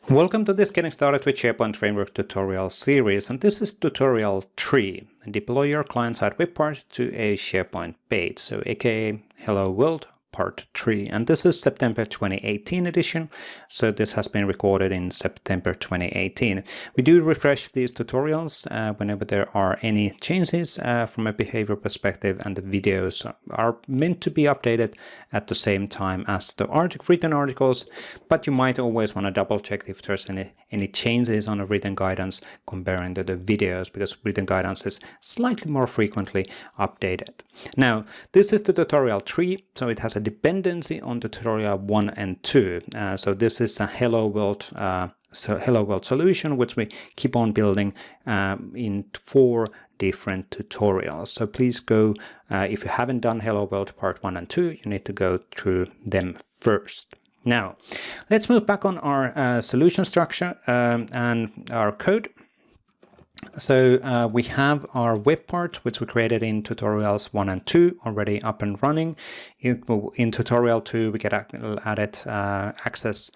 Welcome to this Getting Started with SharePoint Framework tutorial series, and this is tutorial 3. Deploy your client-side web part to a SharePoint page, so aka Hello World Part 3. And this is September 2018 edition, so this has been recorded in September 2018. We do refresh these tutorials whenever there are any changes from a behavior perspective, and the videos are meant to be updated at the same time as the written articles, but you might always want to double check if there's any changes on the written guidance comparing to the videos, because written guidance is slightly more frequently updated. Now, this is the tutorial 3, so it has a dependency on tutorial 1 and 2. So this is a HelloWorld solution, which we keep on building in 4 different tutorials. So please go, if you haven't done HelloWorld Part 1 and 2, you need to go through them first. Now, let's move back on our solution structure and our code. So we have our web part, which we created in tutorials 1 and 2 already up and running. In tutorial 2, we get added access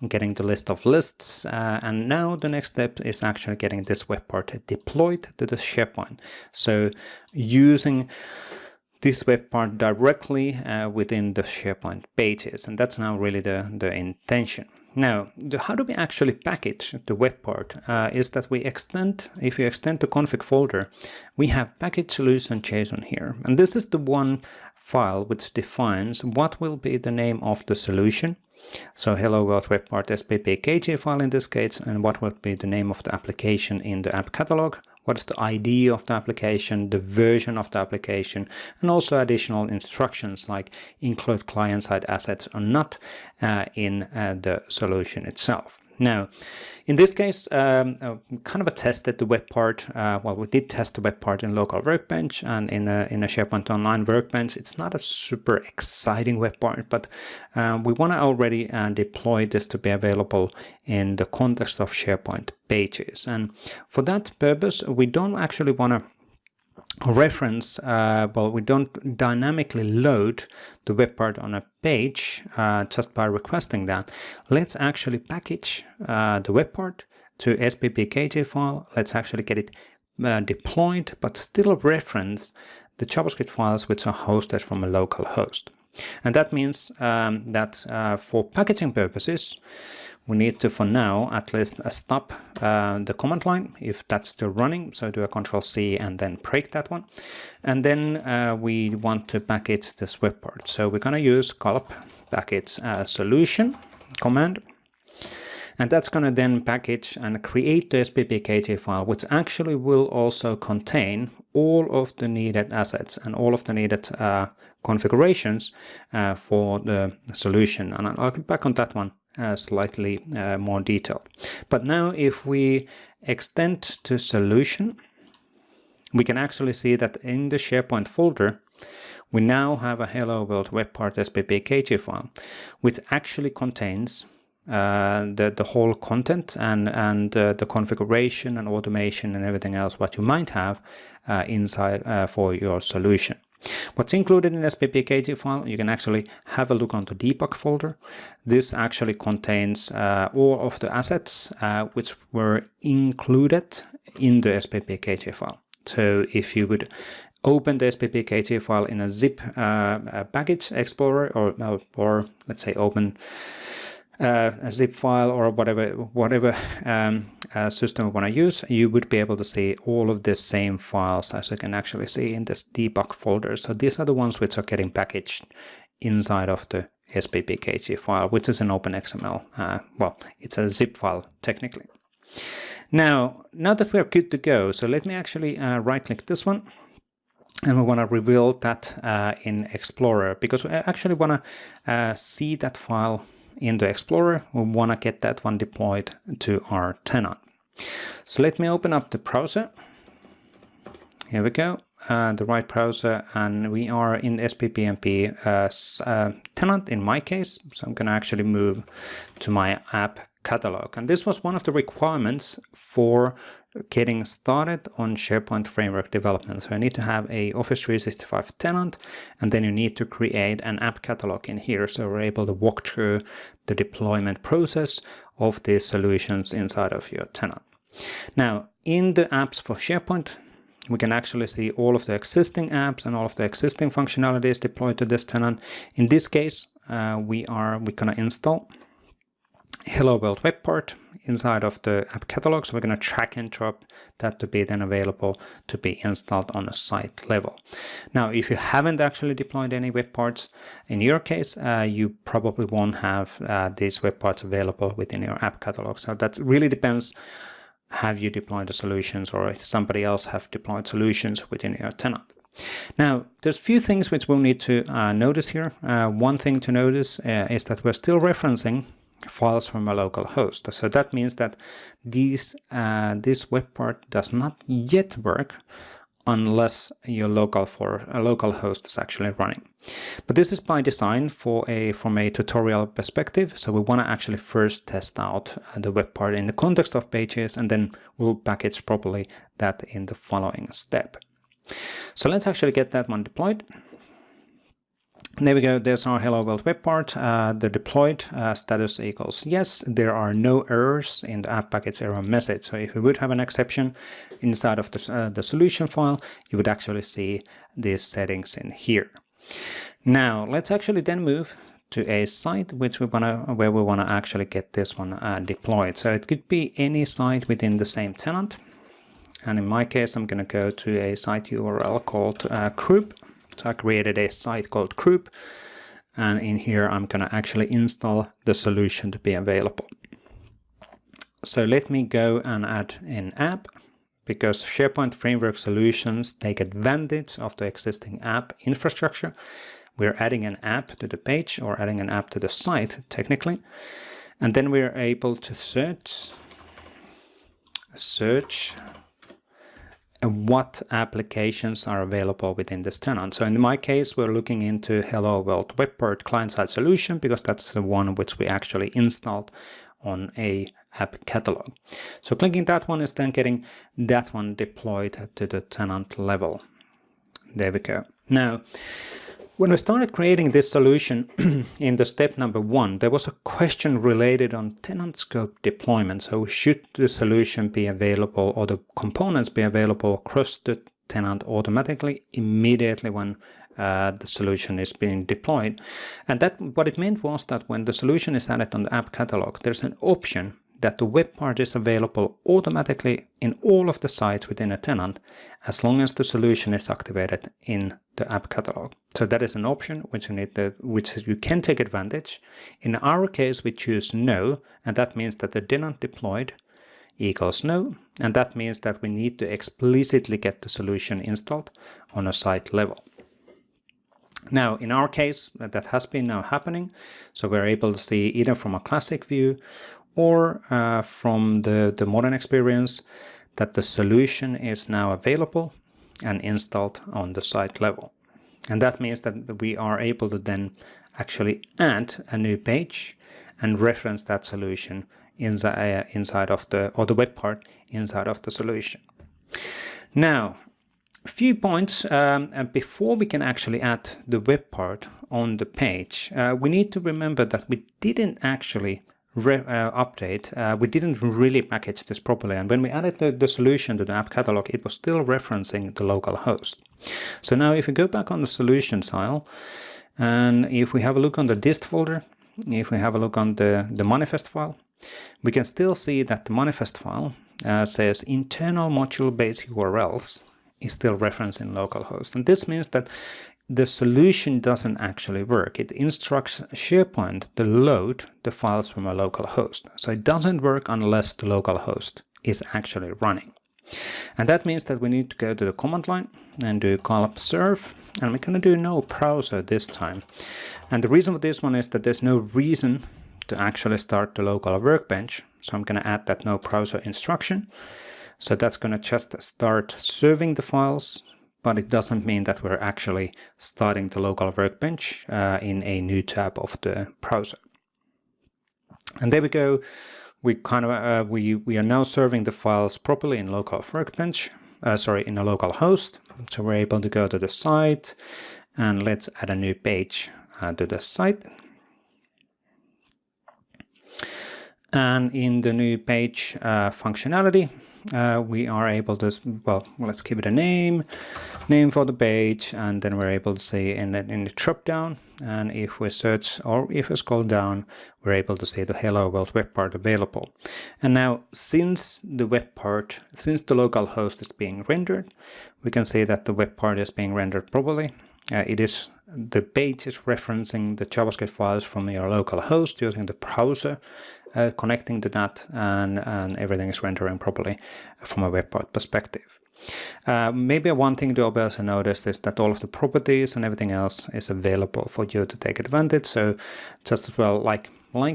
on getting the list of lists. And now the next step is actually getting this web part deployed to the SharePoint. So using this web part directly within the SharePoint pages. And that's now really the intention. Now, how do we actually package the web part? Is that we extend, if you extend the config folder, we have package solution JSON here. And this is the one file which defines what will be the name of the solution. So hello world web part sppkg file in this case, and what will be the name of the application in the app catalog. What is the ID of the application, the version of the application, and also additional instructions like include client-side assets or not in the solution itself. Now, in this case, kind of tested the web part. Well, we did test the web part in local workbench and in a SharePoint Online workbench. It's not a super exciting web part, but we want to already deploy this to be available in the context of SharePoint pages. And for that purpose, we don't actually want to reference, we don't dynamically load the web part on a page just by requesting that. Let's actually package the web part to sppkg file. Let's actually get it deployed, but still reference the JavaScript files which are hosted from a local host. And that means that for packaging purposes, we need to, for now, at least stop the command line if that's still running. So do a Control-C and then break that one. And then we want to package this web part. So we're going to use gulp package solution command. And that's going to then package and create the sppkg file, which actually will also contain all of the needed assets and all of the needed configurations for the solution. And I'll get back on that one slightly more detailed. But now if we extend to solution, we can actually see that in the SharePoint folder, we now have a hello world web part sppkg file, which actually contains the whole content and the configuration and automation and everything else what you might have inside for your solution. What's included in the sppkg file, you can actually have a look on the debug folder. This actually contains all of the assets which were included in the sppkg file. So if you would open the sppkg file in a zip package explorer, or let's say open a zip file or whatever system you want to use, you would be able to see all of the same files as you can actually see in this debug folder. So these are the ones which are getting packaged inside of the sppkg file, which is an OpenXML. Well, it's a zip file technically. Now that we are good to go, so let me actually right-click this one. And we want to reveal that in Explorer, because we actually want to see that file in the Explorer. We want to get that one deployed to our tenant. So let me open up the browser. Here we go. the right browser, and we are in SPPMP tenant in my case. So I'm going to actually move to my app catalog. And this was one of the requirements for getting started on SharePoint framework development. So I need to have a Office 365 tenant, and then you need to create an app catalog in here. So we're able to walk through the deployment process of these solutions inside of your tenant. Now, in the apps for SharePoint, we can actually see all of the existing apps and all of the existing functionalities deployed to this tenant. In this case, we're going to install HelloWorld web part inside of the app catalog. So we're going to drag and drop that to be then available to be installed on a site level. Now, if you haven't actually deployed any web parts, in your case, you probably won't have these web parts available within your app catalog. So that really depends. Have you deployed the solutions, or if somebody else have deployed solutions within your tenant? Now, there's a few things which we'll need to notice here. One thing to notice is that we're still referencing files from a local host. So that means that this web part does not yet work unless your local host is actually running. But this is by design from a tutorial perspective. So we want to actually first test out the web part in the context of pages, and then we'll package properly that in the following step. So let's actually get that one deployed. There we go, there's our HelloWorld web part. The deployed status equals yes. There are no errors in the app package error message. So if we would have an exception inside of the solution file, you would actually see these settings in here. Now, let's actually then move to a site where we want to actually get this one deployed. So it could be any site within the same tenant. And in my case, I'm going to go to a site URL called group. So I created a site called group, and in here I'm going to actually install the solution to be available. So let me go and add an app, because SharePoint framework solutions take advantage of the existing app infrastructure. We're adding an app to the page, or adding an app to the site technically, and then we're able to search what applications are available within this tenant. So in my case, we're looking into HelloWorld web part client-side solution, because that's the one which we actually installed on a app catalog. So clicking that one is then getting that one deployed to the tenant level. There we go. Now, when we started creating this solution in the step number 1, there was a question related on tenant scope deployment. So should the solution be available, or the components be available across the tenant automatically immediately when the solution is being deployed? And that what it meant was that when the solution is added on the app catalog, there's an option that the web part is available automatically in all of the sites within a tenant, as long as the solution is activated in the app catalog. So that is an option which you can take advantage. In our case, we choose no, and that means that the tenant deployed equals no, and that means that we need to explicitly get the solution installed on a site level. Now, in our case, that has been now happening, so we're able to see either from a classic view or from the modern experience that the solution is now available and installed on the site level. And that means that we are able to then actually add a new page and reference that solution inside of the web part inside of the solution. Now, a few points before we can actually add the web part on the page. We need to remember that we didn't actually we didn't really package this properly, and when we added the solution to the app catalog, it was still referencing the local host. So now if we go back on the solutions file, and if we have a look on the dist folder, if we have a look on the manifest file, we can still see that the manifest file says internal module based URLs is still referencing localhost, and this means that the solution doesn't actually work. It instructs SharePoint to load the files from a local host. So it doesn't work unless the local host is actually running. And that means that we need to go to the command line and do gulp serve, and we're going to do no browser this time. And the reason for this one is that there's no reason to actually start the local workbench. So I'm going to add that no browser instruction. So that's going to just start serving the files but it doesn't mean that we're actually starting the local workbench in a new tab of the browser. And there we go. We are now serving the files properly in local workbench. In a local host. So we're able to go to the site, and let's add a new page to the site. And in the new page functionality, we are able to, well, let's give it a name for the page, and then we're able to see in the drop down, and if we search or if we scroll down, we're able to see the HelloWorld web part available. And now, since the local host is being rendered, we can see that the web part is being rendered properly. The page is referencing the JavaScript files from your local host using the browser, connecting to that, and everything is rendering properly from a web part perspective. Maybe one thing to also notice is that all of the properties and everything else is available for you to take advantage. So just as well, like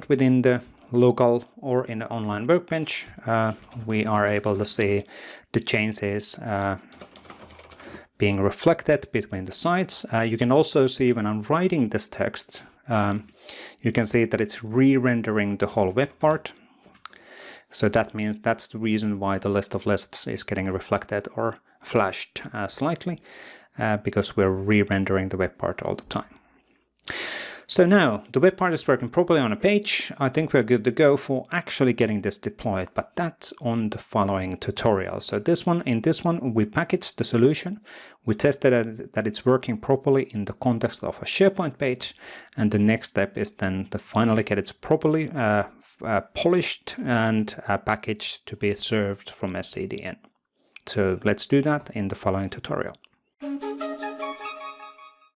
within the local or in the online workbench, we are able to see the changes being reflected between the sites. You can also see when I'm writing this text, you can see that it's re-rendering the whole web part. So that means that's the reason why the list of lists is getting reflected or flashed slightly, because we're re-rendering the web part all the time. So now the web part is working properly on a page. I think we're good to go for actually getting this deployed, but that's on the following tutorial. So in this one, we packaged the solution. We tested that it's working properly in the context of a SharePoint page. And the next step is then to finally get it properly polished and packaged to be served from a CDN. So let's do that in the following tutorial.